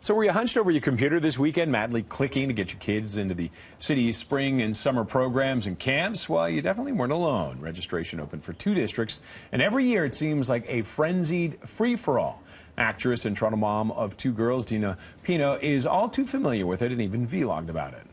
So were you hunched over your computer this weekend, madly clicking to get your kids into the city's spring and summer programs and camps? Well, you definitely weren't alone. Registration opened for 2 districts, and every year it seems like a frenzied free-for-all. Actress and Toronto mom of 2 girls, Dina Pino, is all too familiar with it and even vlogged about it.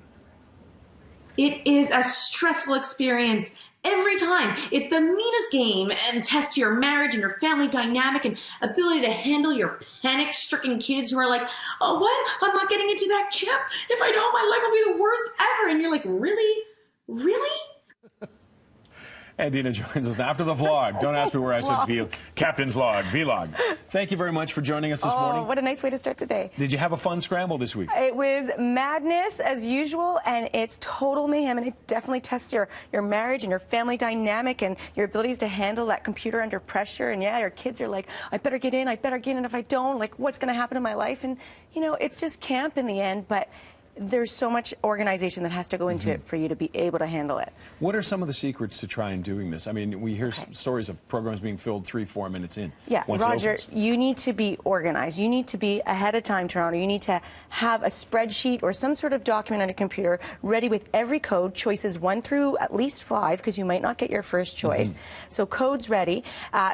It is a stressful experience every time. It's the meanest game and tests your marriage and your family dynamic and ability to handle your panic-stricken kids who are like, oh, what? I'm not getting into that camp. If I don't, my life will be the worst ever. And you're like, really? Really? And Dina joins us now after the vlog. Don't ask me where I said Captain's Log, Vlog. Thank you very much for joining us this morning. What a nice way to start the day. Did you have a fun scramble this week? It was madness as usual, and it's total mayhem, and it definitely tests your marriage and your family dynamic and your abilities to handle that computer under pressure. And yeah, your kids are like, I better get in, if I don't, like, what's going to happen in my life? And, you know, it's just camp in the end, but there's so much organization that has to go into it for you to be able to handle it. What are some of the secrets to try and doing this? I mean, we hear stories of programs being filled 3-4 minutes in. Yeah, Roger, you need to be organized. You need to be ahead of time, Toronto. You need to have a spreadsheet or some sort of document on a computer ready with every code, choices 1 through at least 5, because you might not get your first choice. So codes ready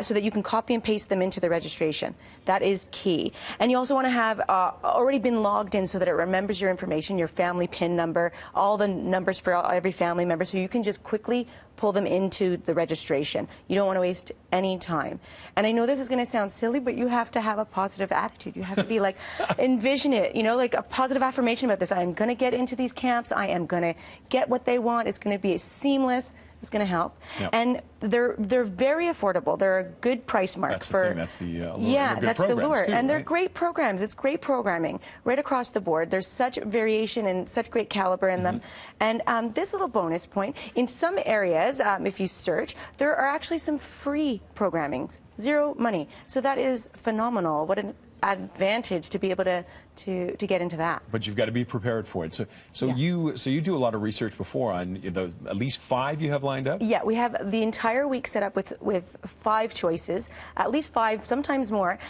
so that you can copy and paste them into the registration. That is key. And you also want to have already been logged in so that it remembers your information, your family PIN number, all the numbers for every family member, so you can just quickly pull them into the registration. You don't want to waste any time. And I know this is going to sound silly, but you have to have a positive attitude. You have to be like, envision it, you know, like a positive affirmation about this. I am going to get into these camps. I am going to get what they want. It's going to be seamless. It's going to help. Yep. And they're very affordable. They're a good price mark. That's for the thing. That's the allure. Yeah, that's the lure. Too, and they're right? great programs. It's great programming right across the board. There's such variation and such great caliber in them. And this little bonus point, in some areas, if you search, there are actually some free programming, 0 money. So that is phenomenal. What an advantage to be able to get into that. But you've got to be prepared for it. So you do a lot of research before on the at least 5 you have lined up? Yeah, we have the entire week set up with 5 choices, at least 5, sometimes more,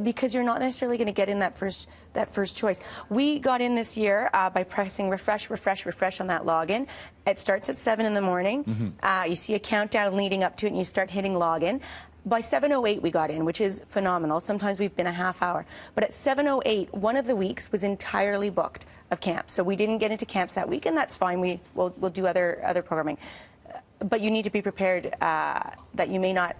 because you're not necessarily going to get in that first choice. We got in this year by pressing refresh on that login. It starts at 7 in the morning. You see a countdown leading up to it, and you start hitting login. By 7:08 we got in, which is phenomenal. Sometimes we've been a half hour. But at 7:08, one of the weeks was entirely booked of camps. So we didn't get into camps that week, and that's fine. We'll do other programming. But you need to be prepared that you may not,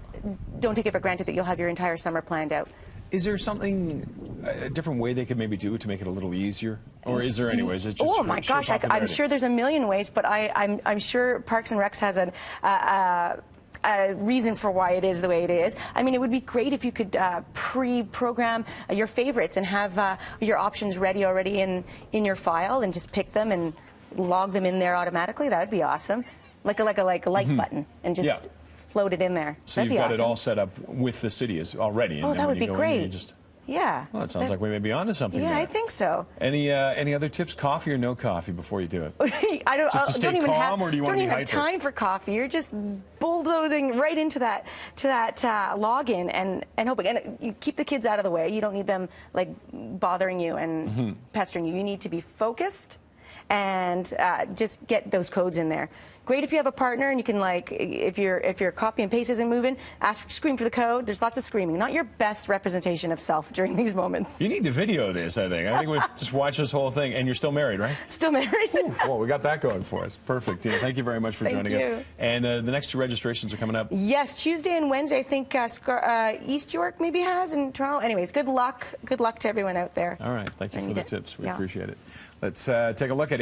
don't take it for granted that you'll have your entire summer planned out. Is there something, a different way they could maybe do it to make it a little easier? Or is there anyways? It's just oh my gosh, I'm sure there's a million ways, but I'm sure Parks and Recs has a reason for why it is the way it is. I mean, it would be great if you could pre-program your favorites and have your options ready already in your file and just pick them and log them in there automatically. That would be awesome. Like a like button and just float it in there. So you've got it all set up with the city already. Oh, that would be great. Yeah. Well, it sounds like we may be onto something. Yeah, there. I think so. Any other tips? Coffee or no coffee before you do it? I don't. Just to stay calm, or do you want to be hyper? Don't even have time for coffee. You're just bulldozing right into that login and hoping. And you keep the kids out of the way. You don't need them like bothering you and pestering you. You need to be focused and just get those codes in there. Great if you have a partner and you can, like, if your copy and paste isn't moving, scream for the code. There's lots of screaming. Not your best representation of self during these moments. You need to video this, I think. I think we just watch this whole thing. And you're still married, right? Still married. Well, we got that going for us. Perfect. Tina, thank you very much for joining us. And the next 2 registrations are coming up. Yes, Tuesday and Wednesday. I think East York maybe has in Toronto. Anyways, good luck. Good luck to everyone out there. All right. Thank you for the tips. We appreciate it. Let's take a look at